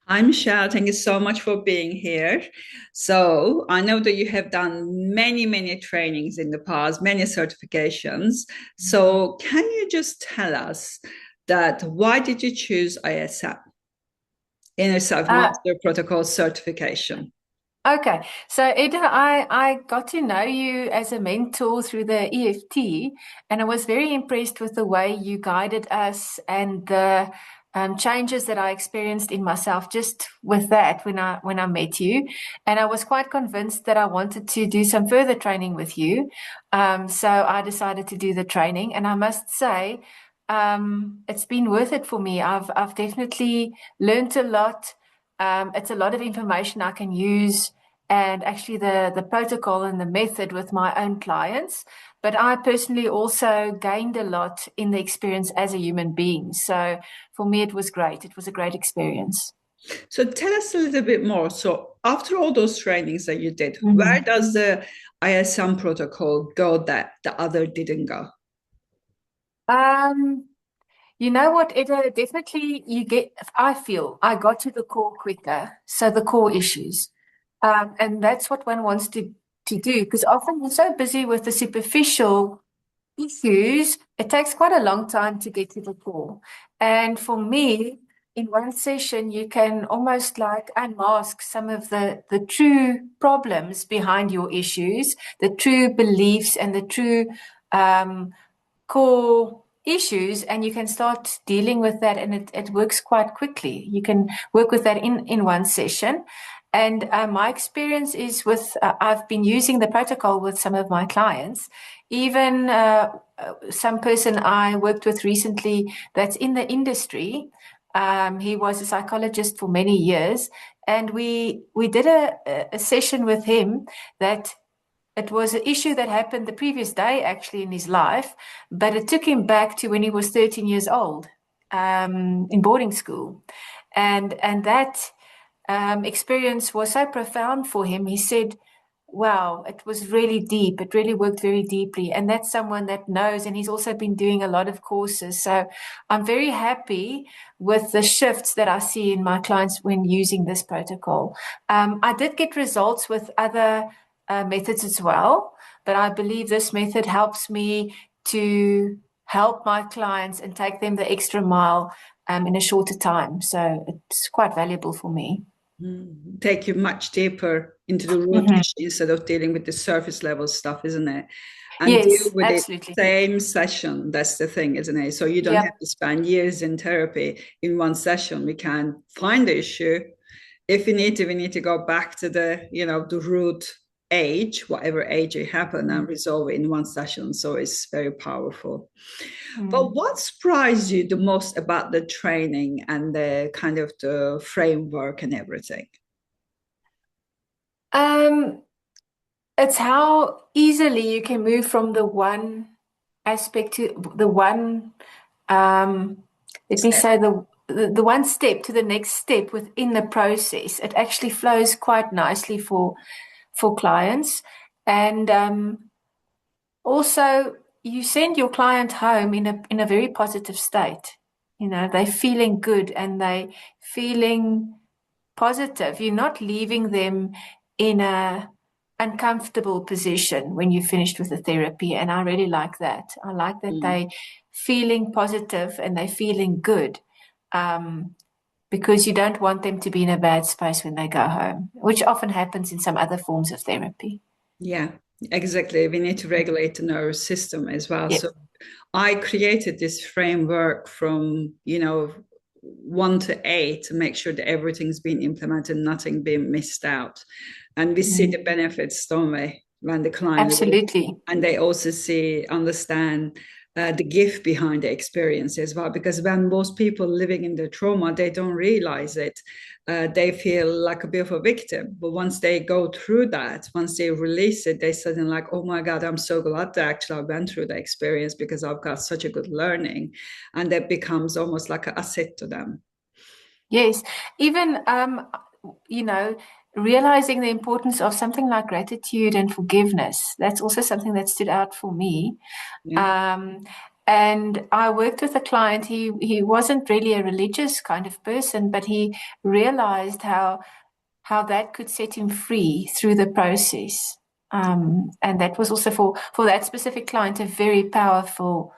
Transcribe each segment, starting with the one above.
Hi, Michelle. Thank you so much for being here. So, I know that you have done many, many trainings in the past, many certifications. So, can you just tell us that why did you choose ISM, Inner Uh, Master Protocol certification? okay, so Ida, I got to know you as a mentor through the EFT, and I was very impressed with the way you guided us and the changes that I experienced in myself just with that when I met you, and I was quite convinced that I wanted to do some further training with you. So I decided to do the training, and I must say, it's been worth it for me. I've definitely learned a lot. It's a lot of information I can use and actually the protocol and the method with my own clients. But I personally also gained a lot in the experience as a human being. So for me, it was great. It was a great experience. So, tell us a little bit more. So, after all those trainings that you did, where Mhm. does the ISM protocol go that the other didn't go? Um, you know what, Etta, definitely I feel I got to the core quicker. So the core issues. And that's what one wants to do because often you're so busy with the superficial issues, it takes quite a long time to get to the core. And for me, in one session, you can almost like unmask some of the true problems behind your issues, the true beliefs and the true um, core issues, and you can start dealing with that, and it works quite quickly. You can work with that in one session. And my experience is with, I've been using the protocol with some of my clients, even some person I worked with recently that's in the industry. He was a psychologist for many years, and we did a session with him that it was an issue that happened the previous day, actually, in his life, but it took him back to when he was 13 years old, in boarding school. And that experience was so profound for him. He said, wow, it was really deep. It really worked very deeply. And that's someone that knows. And he's also been doing a lot of courses. So I'm very happy with the shifts that I see in my clients when using this protocol. I did get results with other methods as well, but I believe this method helps me to help my clients and take them the extra mile in a shorter time. So it's quite valuable for me. Take you much deeper into the root Mhm. issue instead of dealing with the surface level stuff, isn't it? And deal Yes, with it absolutely. same session. That's the thing, isn't it? So you don't Yep. have to spend years in therapy in one session. We can find the issue. If we need to, we need to go back to the root age, whatever age it happened, and resolve it in one session. So it's very powerful. But Mm. what surprised you the most about the training and the kind of the framework and everything? Um, it's how easily you can move from the one aspect to the one, um, let me say the one step to the next step within the process. It actually flows quite nicely for clients. And also, you send your client home in a very positive state. You know, they're feeling good and they feeling positive. You're not leaving them in a uncomfortable position when you finished with the therapy. And I really like that. I like that Mm. they feeling positive and they feeling good. Um, because you don't want them to be in a bad space when they go home, which often happens in some other forms of therapy. Yeah, exactly. We need to regulate the nervous system as well. Yep. So I created this framework from, 1 to 8 to make sure that everything's been implemented, nothing being missed out. And we see the Mm. benefits, don't we, when the client leaves. Absolutely. And they also understand the gift behind the experience as well. Because when most people living in the trauma, they don't realize it. They feel like a bit of a victim. But once they go through that, once they release it, they suddenly like, oh my God, I'm so glad that actually I went through the experience because I've got such a good learning. And that becomes almost like an asset to them. Yes. Even you know, realizing the importance of something like gratitude and forgiveness. That's also something that stood out for me. Yeah. Um, And I worked with a client. He wasn't really a religious kind of person, but he realized how that could set him free through the process. And that was also for that specific client a very powerful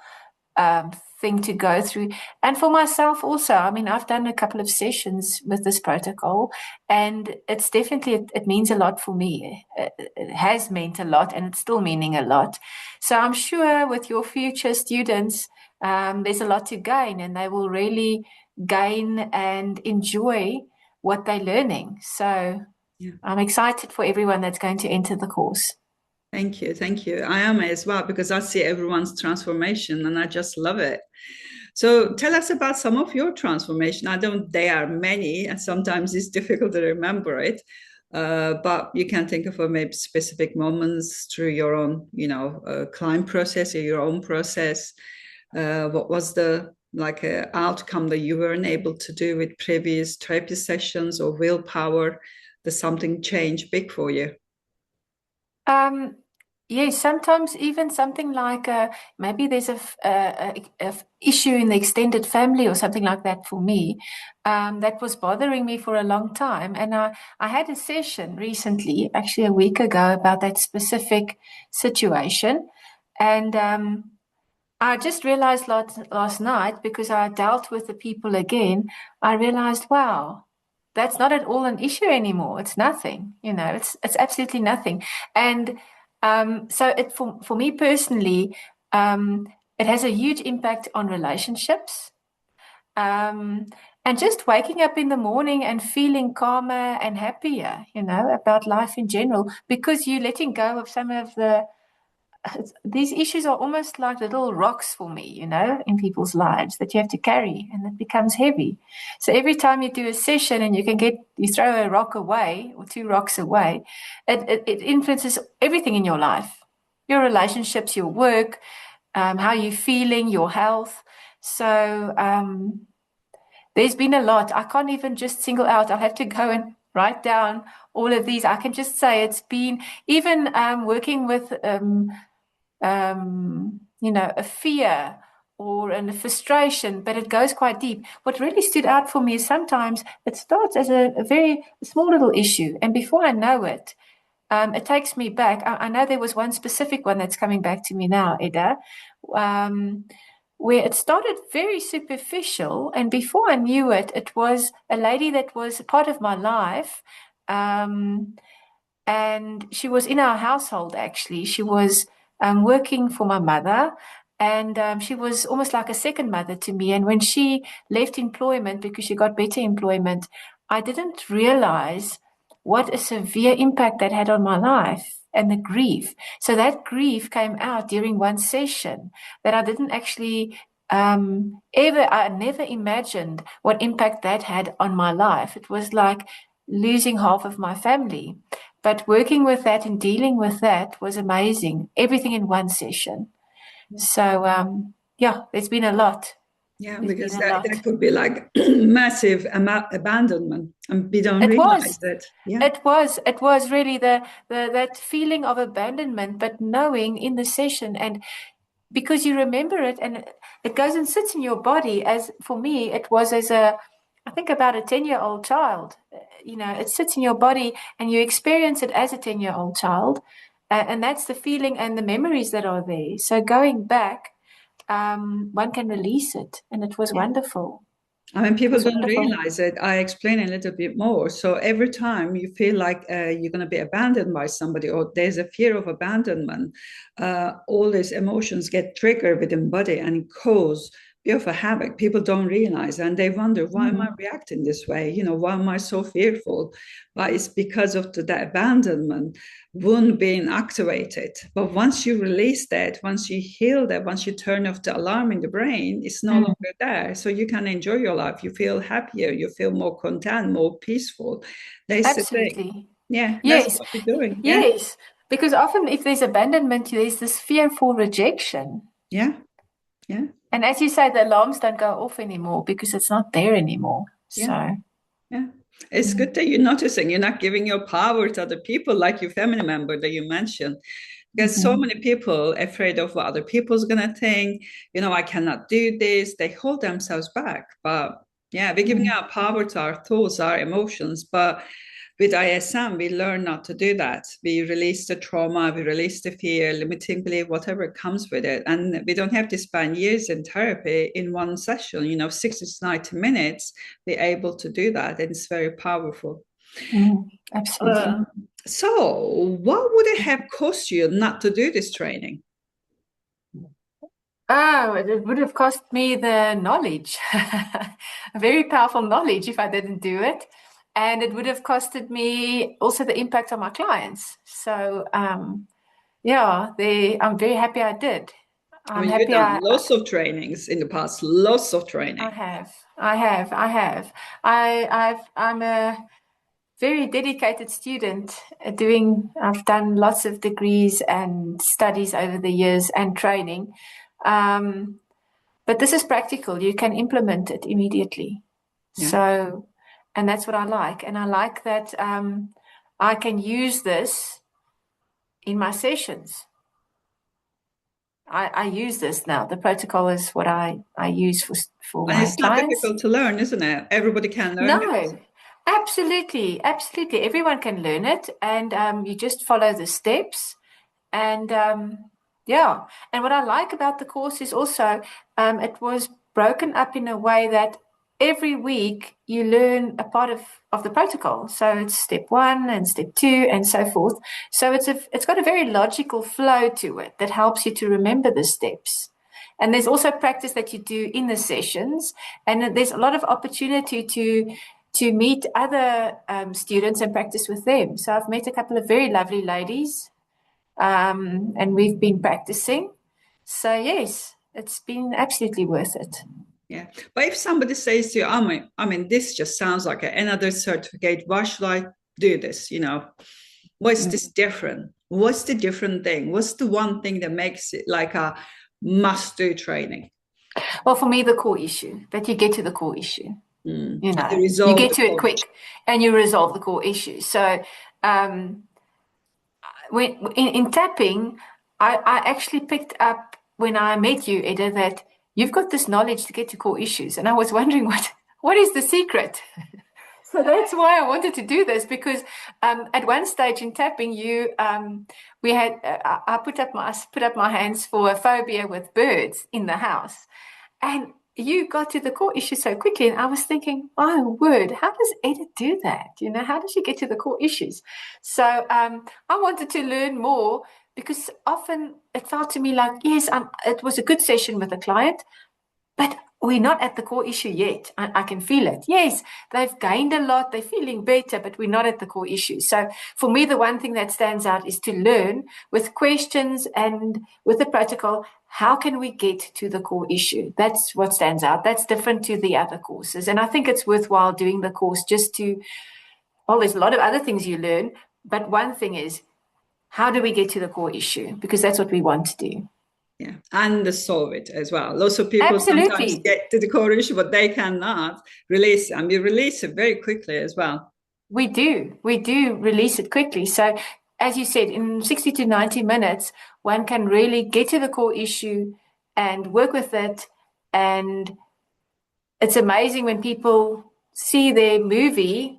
um, thing to go through. And for myself also, I mean, I've done a couple of sessions with this protocol, and it's definitely, it means a lot for me. It has meant a lot, and it's still meaning a lot. So I'm sure with your future students, there's a lot to gain, and they will really gain and enjoy what they're learning. So Yeah. I'm excited for everyone that's going to enter the course. Thank you. Thank you. I am as well, because I see everyone's transformation and I just love it. So tell us about some of your transformation. I don't, there are many, and sometimes it's difficult to remember it. But you can think of maybe specific moments through your own, climb process or your own process. What was the outcome that you weren't able to do with previous therapy sessions or willpower? That something changed big for you? Um, yes, sometimes even something like maybe there's a issue in the extended family or something like that for me that was bothering me for a long time. And I had a session recently, actually a week ago, about that specific situation. And I just realized last night, because I dealt with the people again, I realized, wow, that's not at all an issue anymore. It's nothing, it's absolutely nothing. And so it for me personally, it has a huge impact on relationships. Um, and just waking up in the morning and feeling calmer and happier, about life in general, because you're letting go of some of these issues are almost like little rocks for me, in people's lives that you have to carry, and it becomes heavy. So every time you do a session and you throw a rock away or two rocks away, it influences everything in your life, your relationships, your work, how you're feeling, your health. So there's been a lot. I can't even just single out. I'll have to go and write down all of these. I can just say it's been even working with a fear or a frustration, but it goes quite deep. What really stood out for me is sometimes it starts as a very small little issue, and before I know it, it takes me back. I know there was one specific one that's coming back to me now, Edda, where it started very superficial, and before I knew it, it was a lady that was a part of my life. And she was in our household, actually. She was working for my mother, and she was almost like a second mother to me. And when she left employment because she got better employment, I didn't realize what a severe impact that had on my life and the grief. So that grief came out during one session that I didn't actually I never imagined what impact that had on my life. It was like losing half of my family. But working with that and dealing with that was amazing. Everything in one session. So, yeah, there's been a lot. Yeah, There's been because a that lot. could be like massive abandonment, and we don't It realize was. that. Yeah, It was really the that feeling of abandonment, but knowing in the session, and because you remember it and it goes and sits in your body. As for me, it was as I think about a 10-year-old child. It sits in your body and you experience it as a 10-year-old child. And that's the feeling and the memories that are there. So going back, one can release it. And it was yeah. wonderful. I mean, It people was don't wonderful. realize it. I explain a little bit more. So every time you feel like you're going to be abandoned by somebody, or there's a fear of abandonment, all these emotions get triggered within body and cause bit of a havoc. People don't realize, and they wonder, why am I Mm, reacting this way? Why am I so fearful? But it's because of the abandonment wound being activated. But once you release that, once you heal that, once you turn off the alarm in the brain, it's no mm. longer there. So you can enjoy your life. You feel happier. You feel more content, more peaceful. That's the thing. Absolutely. Yeah, that's Yes. what we're doing. Yeah, Yes. Because often if there's abandonment, there's this fear for rejection. yeah, yeah, And as you say, the alarms don't go off anymore because it's not there anymore. yeah. So, Yeah. It's mm, good that you're noticing you're not giving your power to other people like your family member that you mentioned. Because so many people afraid of what other people's gonna think, I cannot do this. They hold themselves back. But yeah, we're giving our power to our thoughts, our emotions. But with ISM, we learn not to do that. We release the trauma, we release the fear, limiting belief, whatever comes with it. And we don't have to spend years in therapy in one session, 60 to 90 minutes. We're able to do that. And it's very powerful. Absolutely. So, what would it have cost you not to do this training? Oh, it would have cost me the knowledge, a very powerful knowledge if I didn't do it. And it would have costed me also the impact on my clients. So, yeah, I'm very happy I did. I I'm mean, you've happy done lots of trainings in the past, lots of I training. have. I'm a very dedicated student I've done lots of degrees and studies over the years and training. But this is practical. You can implement it immediately. Yeah. So, and that's what I like. And I like that I can use this in my sessions. I use this now. The protocol is what I use for And my it's not clients. difficult to learn, isn't it? Everybody can learn it. No, absolutely, absolutely. Everyone can learn it, and you just follow the steps. And yeah, and what I like about the course is also it was broken up in a way that every week you learn a part of the protocol. So it's step one and step two and so forth. So it's got a very logical flow to it that helps you to remember the steps. And there's also practice that you do in the sessions, and there's a lot of opportunity to meet other students and practice with them. So I've met a couple of very lovely ladies, and we've been practicing. So yes, it's been absolutely worth it. Yeah. But if somebody says to you, I mean, this just sounds like another certificate. Why should I do this? What's this different? What's the different thing? What's the one thing that makes it like a must-do training? Well, for me, the core issue that you get to the core issue. And You to know, you resolve get the to it core. quick and you resolve the core issue. So when in tapping, I actually picked up when I met you, Eda, that you've got this knowledge to get to core issues. And I was wondering what is the secret? So that's why I wanted to do this, because at one stage in tapping, we had I put up my hands for a phobia with birds in the house, and you got to the core issue so quickly, and I was thinking, oh word, how does Edith do that? How does she get to the core issues? So I wanted to learn more, because often it felt to me like, yes, it was a good session with a client, but we're not at the core issue yet. I can feel it. Yes, they've gained a lot. They're feeling better, but we're not at the core issue. So for me, the one thing that stands out is to learn with questions and with the protocol, how can we get to the core issue? That's what stands out. That's different to the other courses. And I think it's worthwhile doing the course well, there's a lot of other things you learn, but one thing is, how do we get to the core issue? Because that's what we want to do. Yeah, and solve it as well. Lots of people sometimes Absolutely. get to the core issue, but they cannot release it. And we release it very quickly as well. We do. We do release it quickly. So, as you said, in 60 to 90 minutes, one can really get to the core issue and work with it. And it's amazing when people see their movie,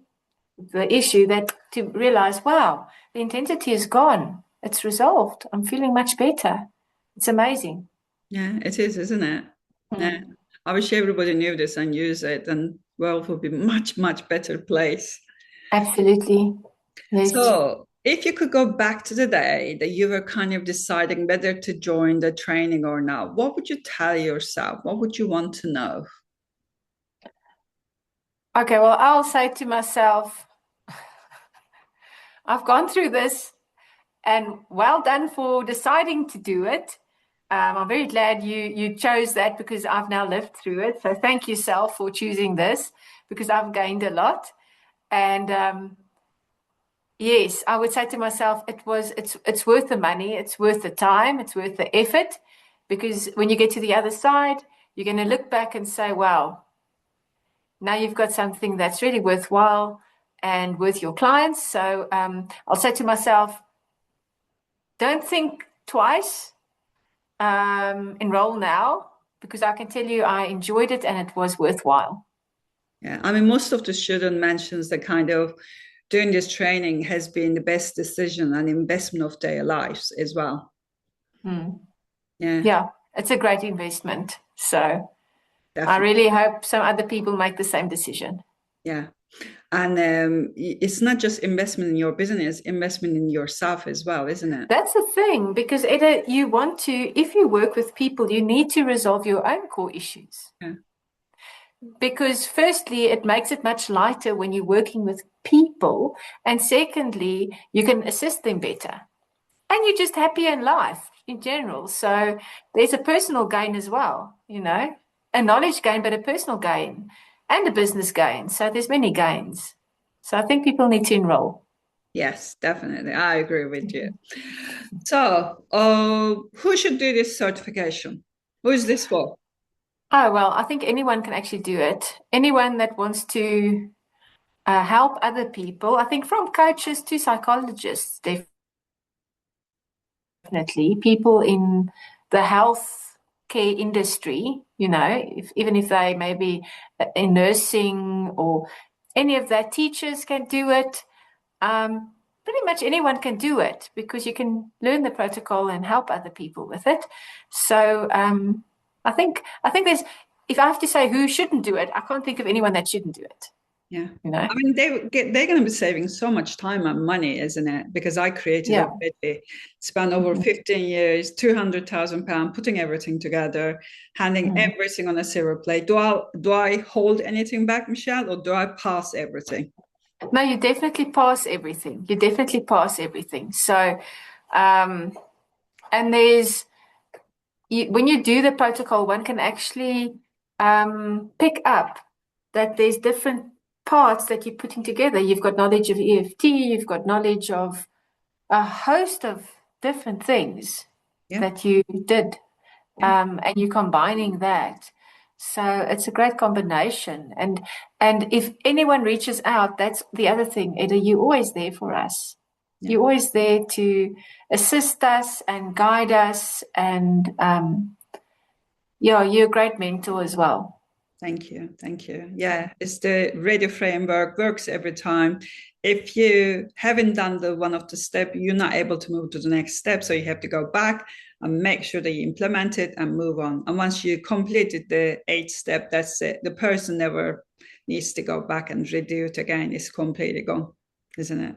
the issue, that to realize, wow, the intensity is gone. It's resolved. I'm feeling much better. It's amazing. Yeah, it is, isn't it? Yeah. Mm. I wish everybody knew this and use it, and world would be much, much better place. Absolutely. Yes. So, if you could go back to the day that you were kind of deciding whether to join the training or not, what would you tell yourself? What would you want to know? Okay, well, I'll say to myself, I've gone through this, and well done for deciding to do it. I'm very glad you chose that, because I've now lived through it. So thank yourself for choosing this, because I've gained a lot. And yes, I would say to myself, it's worth the money, it's worth the time, it's worth the effort, because when you get to the other side, you're going to look back and say, wow, now you've got something that's really worthwhile and worth your clients. So I'll say to myself, don't think twice. Enroll now, because I can tell you I enjoyed it and it was worthwhile. Yeah, I mean, most of the student mentions that kind of doing this training has been the best decision and investment of their lives as well. Yeah, it's a great investment. So Definitely. I really hope some other people make the same decision. Yeah. And it's not just investment in your business, investment in yourself as well, isn't it? That's the thing, because Eda, you want to, if you work with people, you need to resolve your own core issues. Yeah. Because firstly, it makes it much lighter when you're working with people. And secondly, you can assist them better. And you're just happier in life in general. So there's a personal gain as well, you know, a knowledge gain, but a personal gain and a business gain. So there's many gains. So I think people need to enroll. Yes, definitely. I agree with you. So, who should do this certification? Who is this for? Oh, well, I think anyone can actually do it. Anyone that wants to help other people, I think from coaches to psychologists, definitely. People in the health care industry, you know, even if they may be in nursing or any of that, teachers can do it. Pretty much anyone can do it because you can learn the protocol and help other people with it. So I think there's, if I have to say who shouldn't do it, I can't think of anyone that shouldn't do it. Yeah. You know? I mean, they're going to be saving so much time and money, isn't it? Because I created already, spent over 15 years, £200,000, putting everything together, handing everything on a silver plate. Do I hold anything back, Michelle, or do I pass everything? No, you definitely pass everything. You definitely pass everything. So, and there's, when you do the protocol, one can actually pick up that there's different parts that you're putting together. You've got knowledge of EFT, you've got knowledge of a host of different things that you did, and you're combining that. So it's a great combination. And if anyone reaches out, that's the other thing, Eda, you're always there for us. Yeah. You're always there to assist us and guide us. And yeah, you're a great mentor as well. Thank you. Thank you. Yeah, it's the radio framework works every time. If you haven't done the one of the step, you're not able to move to the next step. So you have to go back and make sure that you implement it and move on. And once you completed the 8th step, that's it. The person never needs to go back and redo it again. It's completely gone, isn't it?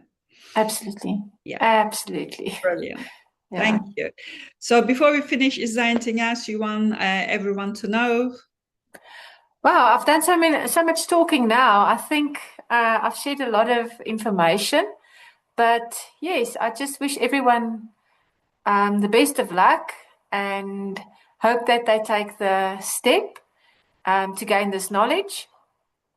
Absolutely. Yeah. Absolutely. Brilliant. Yeah. Thank you. So before we finish, is there anything else you want everyone to know? Wow, I've done so much talking now. I think I've shared a lot of information. But yes, I just wish everyone the best of luck and hope that they take the step to gain this knowledge.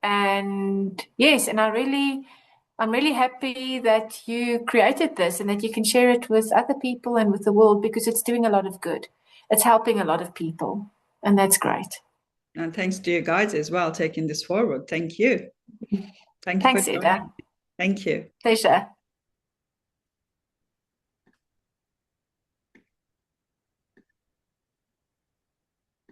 And yes, and I'm really happy that you created this and that you can share it with other people and with the world, because it's doing a lot of good. It's helping a lot of people, and that's great. And thanks to you guys as well, taking this forward. Thank you. Thank you. Thanks, Eda. Thank you. Pleasure.